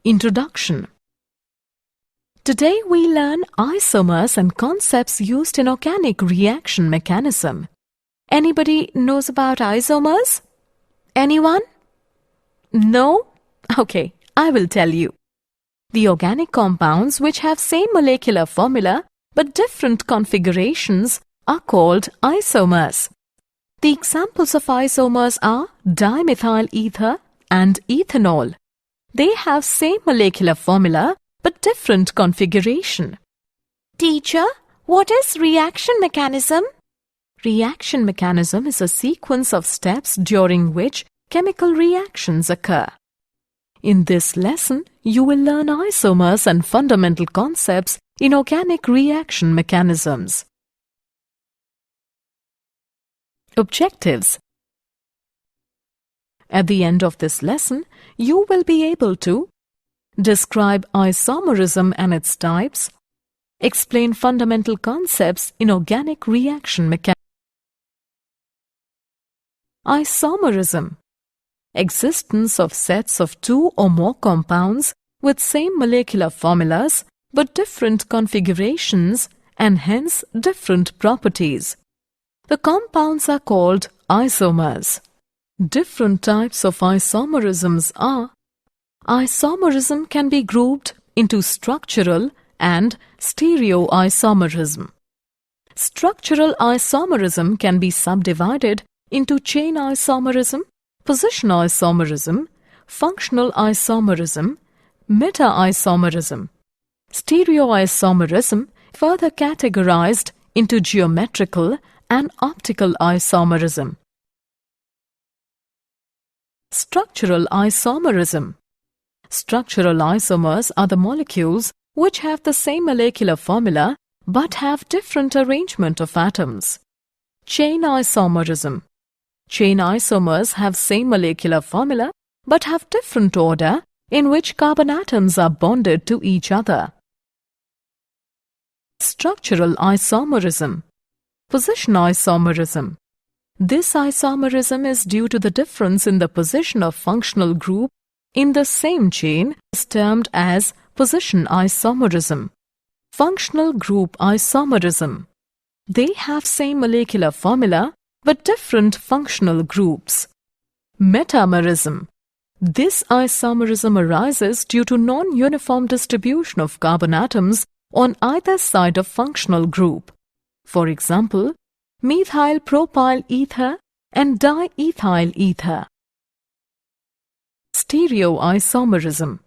Introduction. Today we learn isomers and concepts used in organic reaction mechanism. Anybody knows about isomers? Anyone? No? Okay, I will tell you. The organic compounds which have same molecular formula but different configurations are called isomers. The examples of isomers are dimethyl ether and ethanol. They have same molecular formula but different configuration. Teacher, what is reaction mechanism? Reaction mechanism is a sequence of steps during which chemical reactions occur. In this lesson, you will learn isomers and fundamental concepts in organic reaction mechanisms. Objectives. At the end of this lesson, you will be able to describe isomerism and its types, explain fundamental concepts in organic reaction mechanism. Isomerism. Existence of sets of two or more compounds with same molecular formulas but different configurations and hence different properties. The compounds are called isomers. Different types of isomerisms are: isomerism can be grouped into structural and stereoisomerism. Structural isomerism can be subdivided into chain isomerism, position isomerism, functional isomerism, meta-isomerism. Stereoisomerism further categorized into geometrical and optical isomerism. Structural isomerism. Structural isomers are the molecules which have the same molecular formula but have different arrangement of atoms. Chain isomerism. Chain isomers have same molecular formula but have different order in which carbon atoms are bonded to each other. Structural isomerism. Position isomerism. This isomerism is due to the difference in the position of functional group in the same chain, is termed as position isomerism. Functional group isomerism. They have same molecular formula but different functional groups. Metamerism. This isomerism arises due to non-uniform distribution of carbon atoms on either side of functional group. For example, methyl propyl ether and diethyl ether. Stereoisomerism.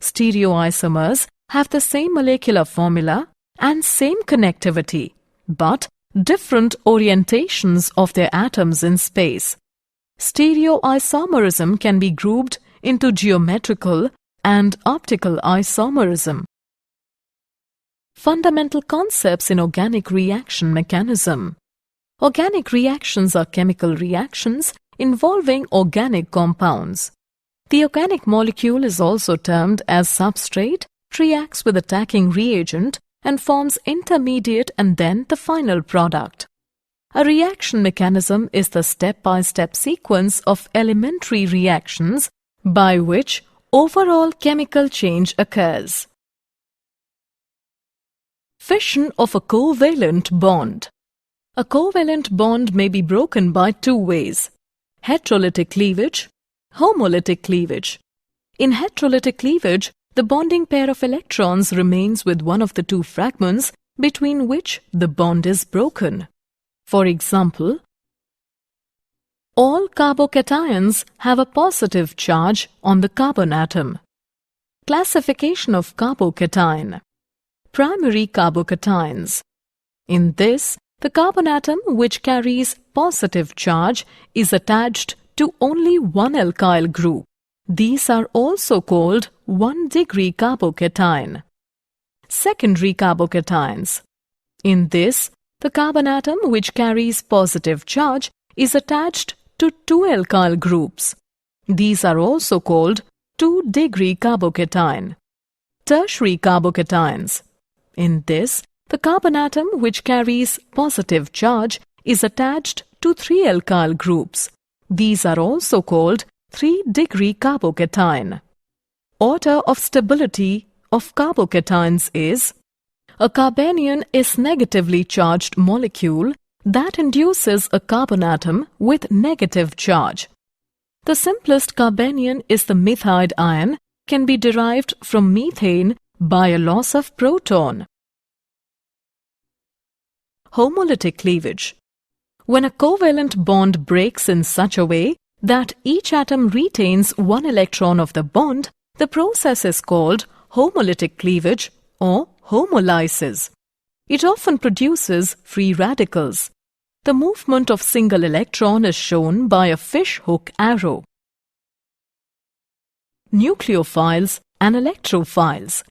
Stereoisomers have the same molecular formula and same connectivity, but different orientations of their atoms in space. Stereoisomerism can be grouped into geometrical and optical isomerism. Fundamental concepts in organic reaction mechanism. Organic reactions are chemical reactions involving organic compounds. The organic molecule is also termed as substrate, reacts with attacking reagent, and forms intermediate and then the final product. A reaction mechanism is the step-by-step sequence of elementary reactions by which overall chemical change occurs. Fission of a covalent bond. A covalent bond may be broken by two ways: heterolytic cleavage, homolytic cleavage. In heterolytic cleavage, the bonding pair of electrons remains with one of the two fragments between which the bond is broken. For example, all carbocations have a positive charge on the carbon atom. Classification of carbocation. Primary carbocations. In this, the carbon atom which carries positive charge is attached to only one alkyl group. These are also called 1-degree carbocation. Secondary carbocations. In this, the carbon atom which carries positive charge is attached to two alkyl groups. These are also called 2-degree carbocation. Tertiary carbocations. In this, the carbon atom which carries positive charge is attached to three alkyl groups. These are also called 3-degree carbocation. order of stability of carbocations is: a carbanion is negatively charged molecule that induces a carbon atom with negative charge. The simplest carbanion is the methide ion, can be derived from methane by a loss of proton. Homolytic cleavage. When a covalent bond breaks in such a way that each atom retains one electron of the bond, the process is called homolytic cleavage or homolysis. It often produces free radicals. The movement of single electron is shown by a fish hook arrow. Nucleophiles and electrophiles.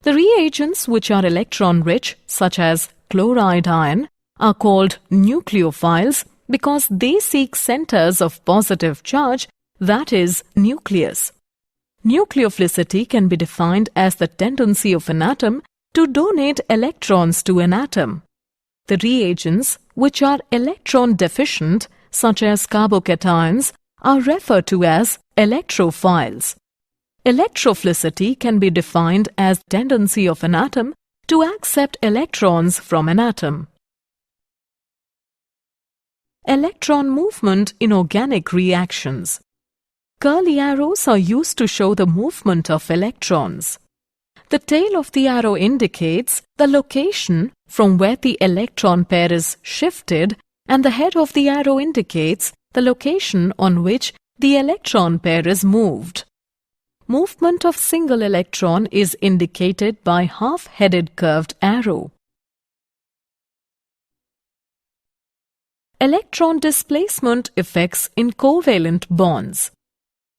The reagents which are electron-rich, such as chloride ion, are called nucleophiles because they seek centers of positive charge, that is, nucleus. Nucleophilicity can be defined as the tendency of an atom to donate electrons to an atom. The reagents which are electron deficient, such as carbocations, are referred to as electrophiles. Electrophilicity can be defined as tendency of an atom to accept electrons from an atom. Electron movement in organic reactions. Curly arrows are used to show the movement of electrons. The tail of the arrow indicates the location from where the electron pair is shifted, and the head of the arrow indicates the location on which the electron pair is moved. Movement of single electron is indicated by half-headed curved arrow. Electron displacement effects in covalent bonds.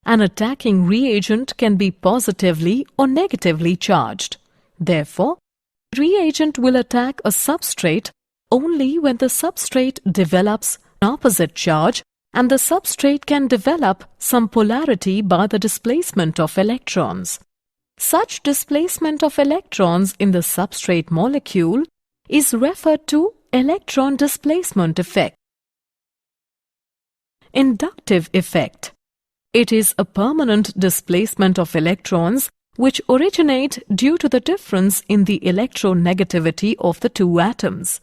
An attacking reagent can be positively or negatively charged. Therefore, the reagent will attack a substrate only when the substrate develops an opposite charge and the substrate can develop some polarity by the displacement of electrons. Such displacement of electrons in the substrate molecule is referred to electron displacement effect. Inductive effect. It is a permanent displacement of electrons which originate due to the difference in the electronegativity of the two atoms.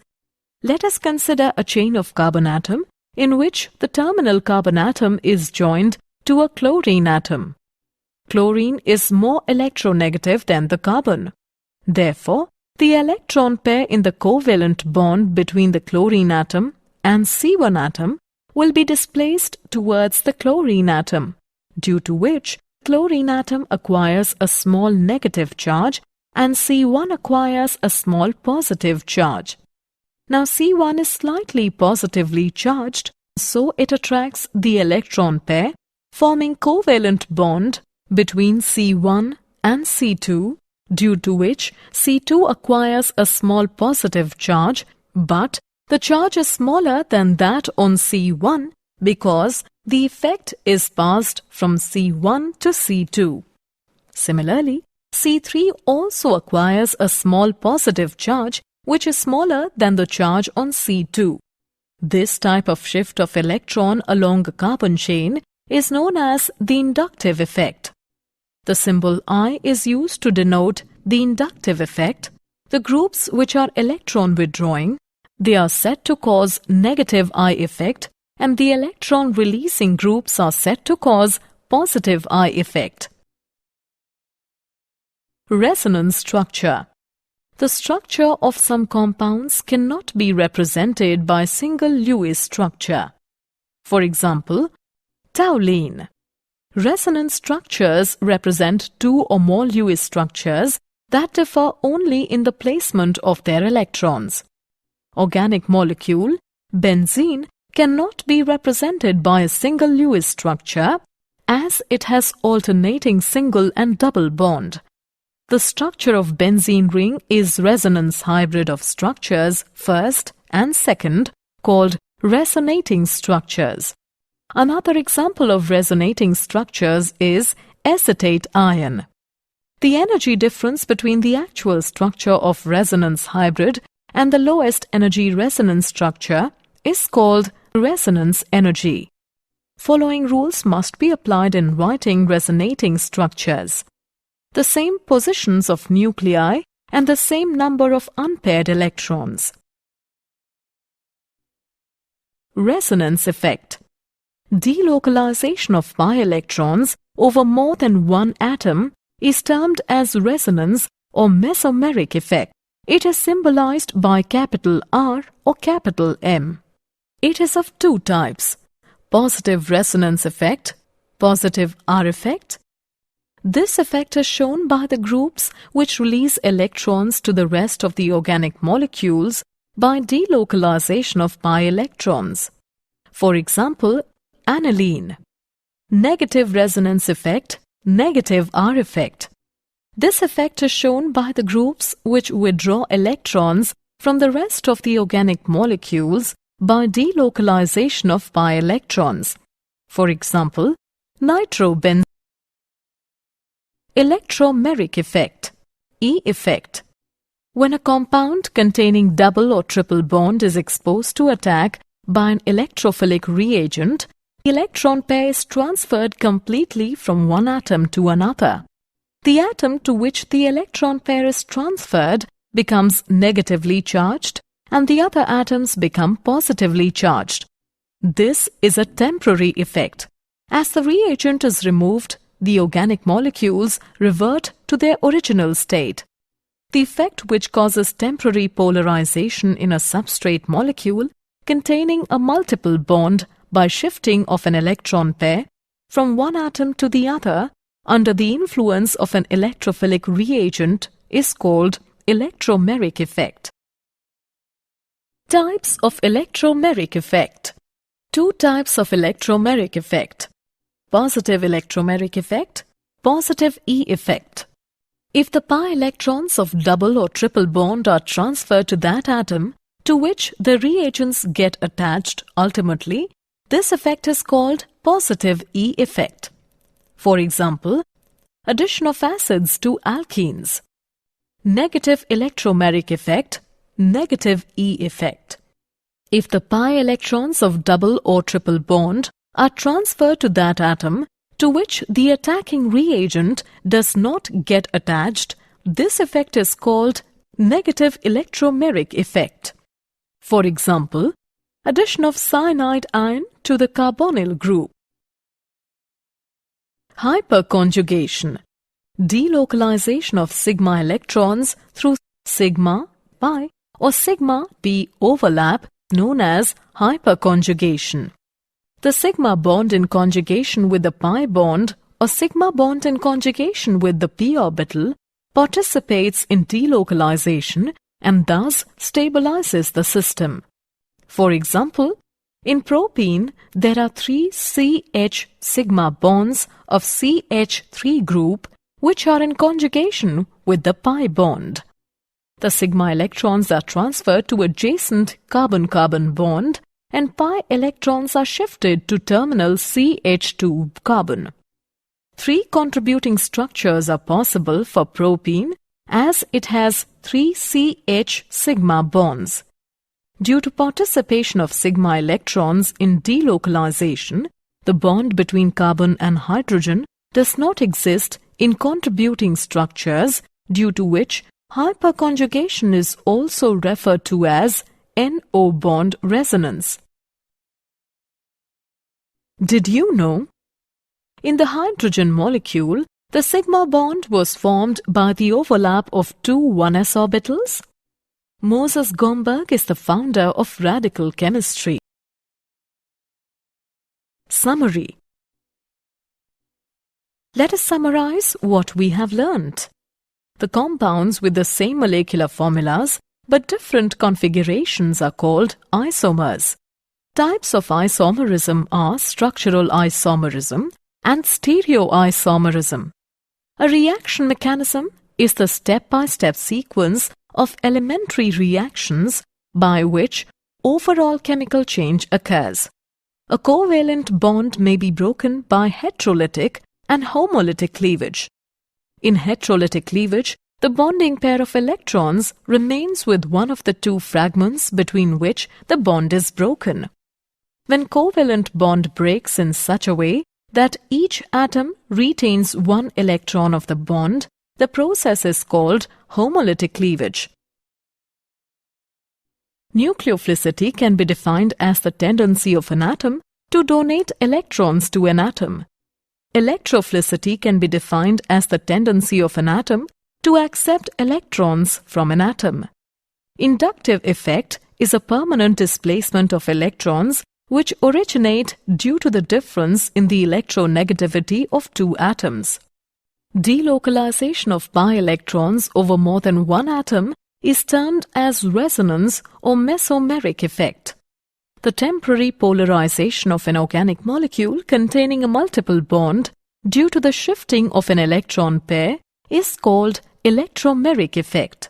Let us consider a chain of carbon atom in which the terminal carbon atom is joined to a chlorine atom. Chlorine is more electronegative than the carbon. Therefore, the electron pair in the covalent bond between the chlorine atom and C1 atom will be displaced towards the chlorine atom, due to which chlorine atom acquires a small negative charge and C1 acquires a small positive charge. Now C1 is slightly positively charged, so it attracts the electron pair, forming covalent bond between C1 and C2, due to which C2 acquires a small positive charge, but the charge is smaller than that on C1 because the effect is passed from C1 to C2. Similarly, C3 also acquires a small positive charge which is smaller than the charge on C2. This type of shift of electron along a carbon chain is known as the inductive effect. The symbol I is used to denote the inductive effect. The groups which are electron withdrawing, they are said to cause negative I effect, and the electron releasing groups are said to cause positive I effect. Resonance structure. The structure of some compounds cannot be represented by single Lewis structure. For example, toluene. Resonance structures represent two or more Lewis structures that differ only in the placement of their electrons. Organic molecule, benzene, cannot be represented by a single Lewis structure as it has alternating single and double bond. The structure of benzene ring is resonance hybrid of structures first and second, called resonating structures. Another example of resonating structures is acetate ion. The energy difference between the actual structure of resonance hybrid and the lowest energy resonance structure is called resonance energy. Following rules must be applied in writing resonating structures. the same positions of nuclei, and the same number of unpaired electrons. Resonance effect. Delocalization of pi electrons over more than one atom is termed as resonance or mesomeric effect. It is symbolized by capital R or capital M. It is of two types: positive resonance effect, positive R effect. This effect is shown by the groups which release electrons to the rest of the organic molecules by delocalization of pi electrons. For example, aniline. Negative resonance effect, negative R effect. This effect is shown by the groups which withdraw electrons from the rest of the organic molecules by delocalization of pi electrons. For example, nitrobenzene. Electromeric effect, E effect. When a compound containing double or triple bond is exposed to attack by an electrophilic reagent, the electron pair is transferred completely from one atom to another. The atom to which the electron pair is transferred becomes negatively charged and the other atoms become positively charged. This is a temporary effect. As the reagent is removed, the organic molecules revert to their original state. The effect which causes temporary polarization in a substrate molecule containing a multiple bond by shifting of an electron pair from one atom to the other under the influence of an electrophilic reagent is called electromeric effect. Types of electromeric effect. Two types of electromeric effect: positive electromeric effect, positive E effect. If the pi electrons of double or triple bond are transferred to that atom to which the reagents get attached ultimately, this effect is called positive E effect. For example, addition of acids to alkenes. Negative electromeric effect, negative E effect. If the pi electrons of double or triple bond are transferred to that atom to which the attacking reagent does not get attached, this effect is called negative electromeric effect. For example, addition of cyanide ion to the carbonyl group. Hyperconjugation. Delocalization of sigma electrons through sigma pi or sigma p overlap known as hyperconjugation. The sigma bond in conjugation with the pi bond or sigma bond in conjugation with the p orbital participates in delocalization and thus stabilizes the system. For example, in propene there are 3 CH sigma bonds of CH3 group which are in conjugation with the pi bond. The sigma electrons are transferred to adjacent carbon-carbon bond and pi electrons are shifted to terminal CH2 carbon. 3 contributing structures are possible for propene as it has 3 CH sigma bonds. Due to participation of sigma electrons in delocalization, the bond between carbon and hydrogen does not exist in contributing structures, due to which hyperconjugation is also referred to as NO bond resonance. Did you know? In the hydrogen molecule, the sigma bond was formed by the overlap of 2 1s orbitals. Moses Gomberg is the founder of radical chemistry. Summary. Let us summarize what we have learnt. The compounds with the same molecular formulas but different configurations are called isomers. Types of isomerism are structural isomerism and stereoisomerism. A reaction mechanism is the step-by-step sequence of elementary reactions by which overall chemical change occurs. A covalent bond may be broken by heterolytic and homolytic cleavage. In heterolytic cleavage, the bonding pair of electrons remains with one of the 2 fragments between which the bond is broken. When covalent bond breaks in such a way that each atom retains 1 electron of the bond, The process is called homolytic cleavage. Nucleophilicity can be defined as the tendency of an atom to donate electrons to an atom. Electrophilicity can be defined as the tendency of an atom to accept electrons from an atom. Inductive effect is a permanent displacement of electrons which originate due to the difference in the electronegativity of two atoms. Delocalization of pi electrons over more than one atom is termed as resonance or mesomeric effect. The temporary polarization of an organic molecule containing a multiple bond due to the shifting of an electron pair is called electromeric effect.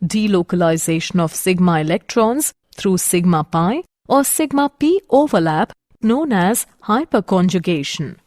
Delocalization of sigma electrons through sigma pi or sigma p overlap known as hyperconjugation.